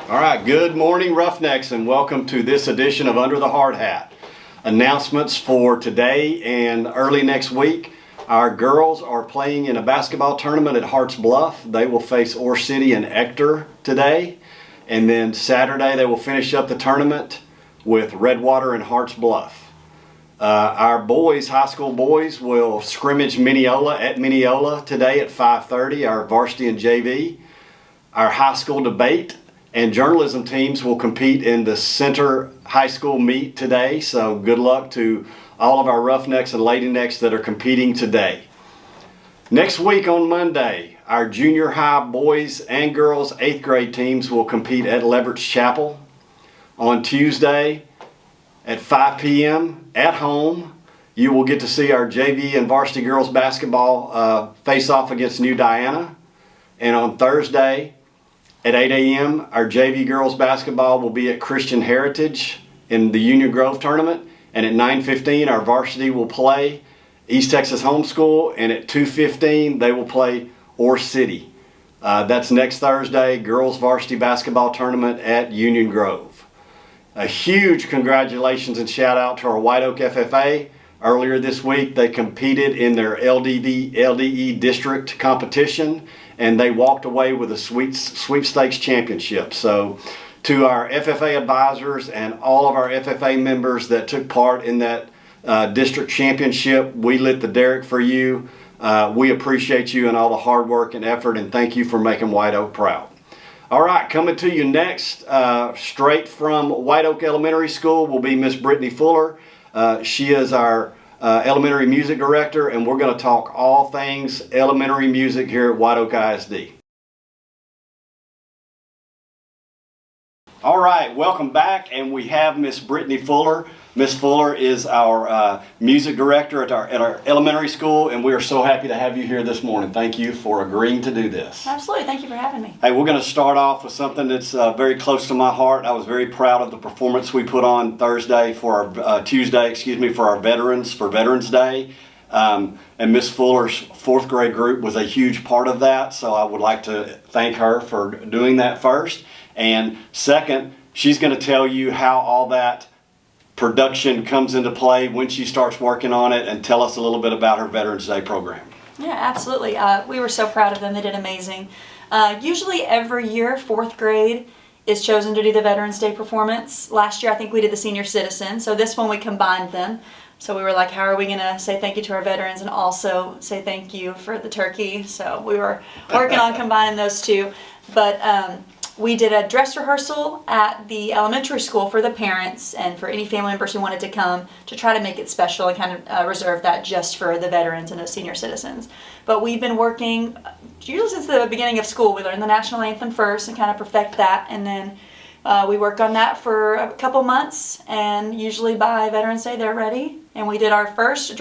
All right, good morning, Roughnecks, and welcome to this edition of Under the Hard Hat. Announcements for today and early next week. Our girls are playing in a basketball tournament at Harts Bluff. They will face Ore City and Ector today. And then Saturday they will finish up the tournament with Redwater and Harts Bluff. Our boys, high school boys, will scrimmage Mineola at Mineola today at 5:30, our varsity and JV. Our high school debate and journalism teams will compete in the Center High School meet today. So good luck to all of our Roughnecks and Ladynecks that are competing today. Next week on Monday, our junior high boys and girls 8th grade teams will compete at Leverett's Chapel. On Tuesday at 5 p.m. at home, you will get to see our JV and varsity girls basketball face off against New Diana. And on Thursday at 8 a.m., our JV girls basketball will be at Christian Heritage in the Union Grove tournament. And at 9:15, our varsity will play East Texas Homeschool. And at 2:15, they will play Ore City. That's next Thursday, girls varsity basketball tournament at Union Grove. A huge congratulations and shout out to our White Oak FFA. Earlier this week, they competed in their LDE district competition, and they walked away with a sweepstakes championship. So to our FFA advisors and all of our FFA members that took part in that district championship, we lit the derrick for you. We appreciate you and all the hard work and effort, and thank you for making White Oak proud. All right, coming to you next, straight from White Oak Elementary School will be Miss Brittany Fuller. She is our elementary music director, and we're going to talk all things elementary music here at White Oak ISD. All right, welcome back, and we have Miss Brittany Fuller. Miss Fuller is our music director at our elementary school, and we are so happy to have you here this morning. Thank you for agreeing to do this. Absolutely, thank you for having me. Hey, we're going to start off with something that's very close to my heart. I was very proud of the performance we put on Tuesday, for our veterans, for Veterans Day. And Miss Fuller's 4th grade group was a huge part of that, so I would like to thank her for doing that first. And second, she's going to tell you how all that production comes into play when she starts working on it, and tell us a little bit about her Veterans Day program. Yeah, absolutely. We were so proud of them. They did amazing. Usually every year, 4th grade is chosen to do the Veterans Day performance. Last year, I think we did the senior citizen. So this one we combined them. So we were like, how are we going to say thank you to our veterans and also say thank you for the turkey? So we were working on combining those two. But we did a dress rehearsal at the elementary school for the parents and for any family members who wanted to come, to try to make it special and kind of reserve that just for the veterans and those senior citizens. But we've been working usually since the beginning of school. We learned the national anthem first and kind of perfect that, and then we work on that for a couple months, and usually by Veterans Day they're ready. And we did our first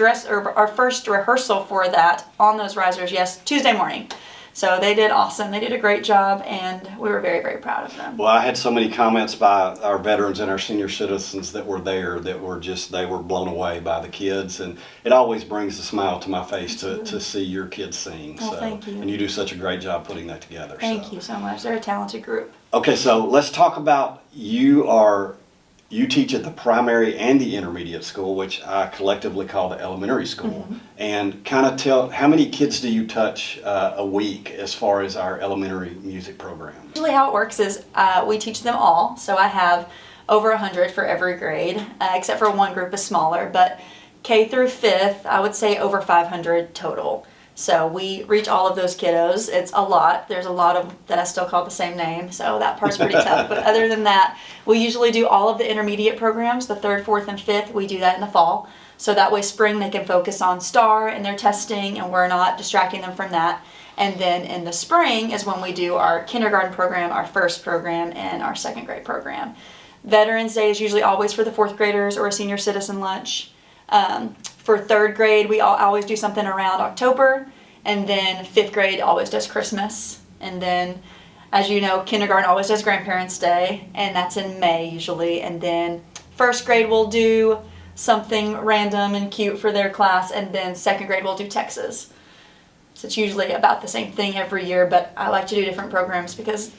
rehearsal for that on those risers, Tuesday morning. So they did awesome. They did a great job, and we were very, very proud of them. Well, I had so many comments by our veterans and our senior citizens that were there that were they were blown away by the kids, and it always brings a smile to my face to see your kids sing. Well, thank you. And you do such a great job putting that together. Thank you so much. They're a talented group. Okay, so let's talk about you teach at the primary and the intermediate school, which I collectively call the elementary school. Mm-hmm. And kind of tell, how many kids do you touch a week as far as our elementary music program? Usually how it works is we teach them all. So I have over 100 for every grade, except for one group is smaller. But K through 5th, I would say over 500 total. So we reach all of those kiddos. It's a lot. There's a lot of that I still call the same name, so that part's pretty tough. But other than that, we usually do all of the intermediate programs, the 3rd, 4th, and 5th. We do that in the fall. So that way spring they can focus on STAR and their testing, and we're not distracting them from that. And then in the spring is when we do our kindergarten program, our first program, and our 2nd grade program. Veterans Day is usually always for the 4th graders or a senior citizen lunch. For 3rd grade, we always do something around October, and then 5th grade always does Christmas. And then, as you know, kindergarten always does Grandparents' Day, and that's in May usually. And then 1st grade will do something random and cute for their class, and then 2nd grade will do Texas. So it's usually about the same thing every year, but I like to do different programs because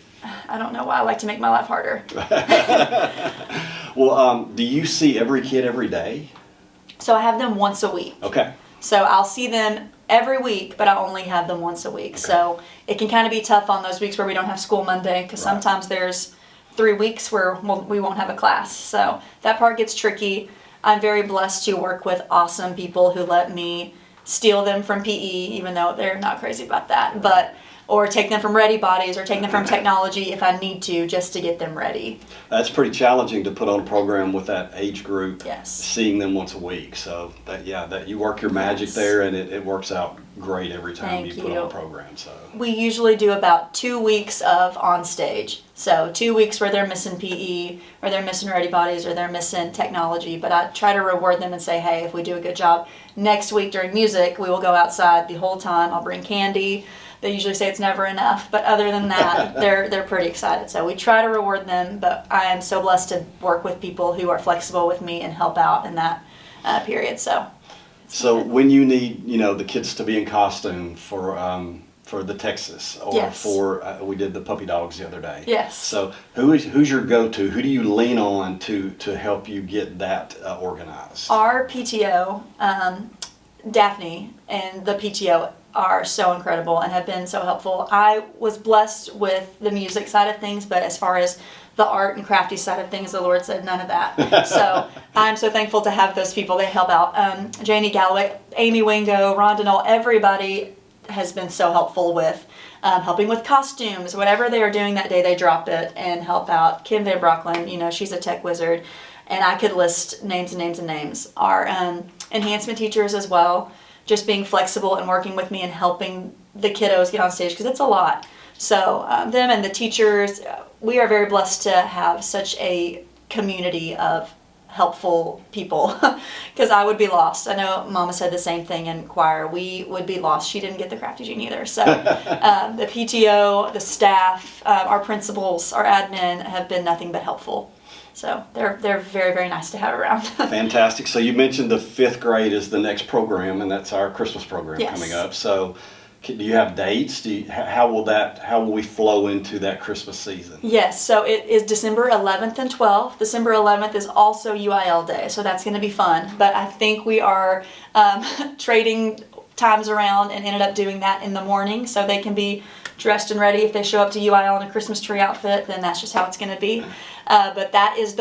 I don't know why I like to make my life harder. Well, do you see every kid every day? So I have them once a week. Okay. So I'll see them every week, but I only have them once a week. Okay. So it can kind of be tough on those weeks where we don't have school Monday, because Right. sometimes there's 3 weeks where we won't have a class. So that part gets tricky. I'm very blessed to work with awesome people who let me steal them from PE, even though they're not crazy about that. But or take them from Ready Bodies or take them from technology if I need to, just to get them ready. That's pretty challenging to put on a program with that age group. Yes. Seeing them once a week. So that you work your magic Yes. there, and it works out great every time Thank you put you. on a program. So We usually do about 2 weeks of on stage. So 2 weeks where they're missing PE, or they're missing Ready Bodies, or they're missing technology. But I try to reward them and say, hey, if we do a good job, next week during music, we will go outside the whole time. I'll bring candy. They usually say it's never enough, but other than that, they're pretty excited. So we try to reward them, but I am so blessed to work with people who are flexible with me and help out in that period. So when you need, the kids to be in costume for the Texas, or Yes. for we did the puppy dogs the other day. Yes. So who's your go-to? Who do you lean on to help you get that organized? Our PTO, Daphne, and the PTO are so incredible and have been so helpful. I was blessed with the music side of things, but as far as the art and crafty side of things, the Lord said none of that. So I'm so thankful to have those people. They help out. Janie Galloway, Amy Wingo, Rhonda Knoll, everybody has been so helpful with helping with costumes. Whatever they are doing that day, they drop it and help out. Kim Van Brocklin, she's a tech wizard. And I could list names and names and names. Our enhancement teachers as well, just being flexible and working with me and helping the kiddos get on stage, because it's a lot. So them and the teachers, we are very blessed to have such a community of helpful people, because I would be lost. I know Mama said the same thing in choir. We would be lost. She didn't get the crafty gene either. So the PTO, the staff, our principals, our admin have been nothing but helpful. So they're very, very nice to have around. Fantastic. So you mentioned the 5th grade is the next program, and that's our Christmas program Yes. coming up. So do you have dates? How will we flow into that Christmas season? Yes, so it is December 11th and 12th. December 11th is also UIL Day, so that's going to be fun. But I think we are trading times around and ended up doing that in the morning, so they can be dressed and ready. If they show up to UIL in a Christmas tree outfit, then that's just how it's going to be. But that is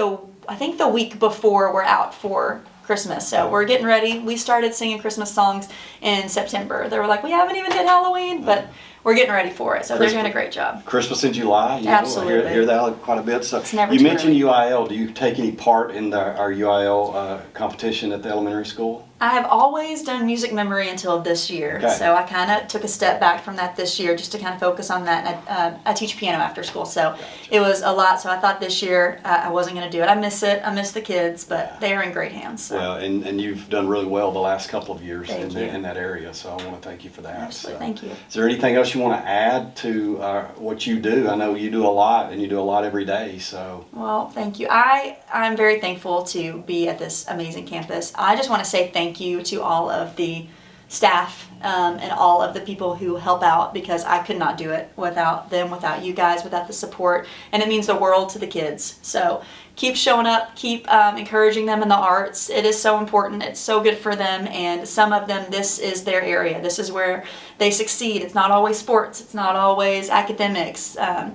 I think the week before we're out for Christmas. So we're getting ready. We started singing Christmas songs in September. They were like, we haven't even hit Halloween, but we're getting ready for it. So they're doing a great job. Christmas in July. Absolutely. I hear that quite a bit. So It's never you too mentioned early. UIL. Do you take any part in our UIL competition at the elementary school? I have always done music memory until this year. Okay. So I kind of took a step back from that this year just to kind of focus on that. And I teach piano after school, so it was a lot. So I thought this year I wasn't going to do it. I miss it. I miss the kids, but they are in great hands. So. Well, and you've done really well the last couple of years Thank you. in that area. So I want to thank you for that. Absolutely. So, Thank you. Is there anything else you want to add to what you do? I know you do a lot, and you do a lot every day. So. Well, thank you. I'm very thankful to be at this amazing campus. I just want to say thank you to all of the staff and all of the people who help out, because I could not do it without them, without you guys, without the support, and it means the world to the kids. So keep showing up, keep encouraging them in the arts. It is so important. It's so good for them, and some of them, this is their area. This is where they succeed. It's not always sports. It's not always academics. The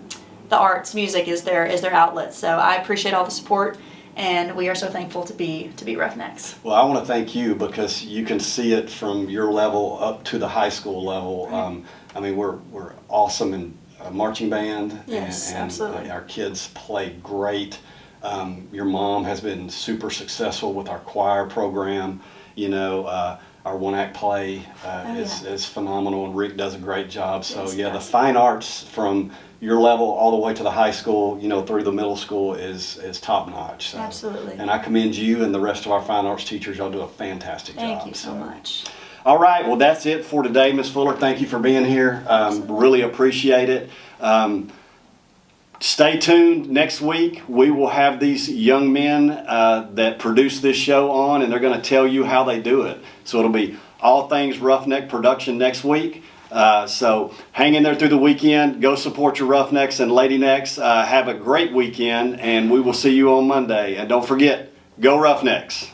arts, music is their outlet. So I appreciate all the support, and we are so thankful to be Roughnecks. Well, I want to thank you, because you can see it from your level up to the high school level. Right. I mean, we're awesome in marching band, Yes, and absolutely. our kids play great. Your mom has been super successful with our choir program. Our one-act play is phenomenal, and Rick does a great job. So Yes, the yes. fine arts from your level all the way to the high school, through the middle school is top notch. So. Absolutely. And I commend you and the rest of our fine arts teachers. Y'all do a fantastic job. Thank you so much. All right, well, that's it for today, Ms. Fuller. Thank you for being here. Really appreciate it. Stay tuned. Next week, we will have these young men that produce this show on, and they're going to tell you how they do it. So it'll be all things Roughneck production next week. So hang in there through the weekend. Go support your Roughnecks and Lady Necks. Have a great weekend, and we will see you on Monday. And don't forget, go Roughnecks.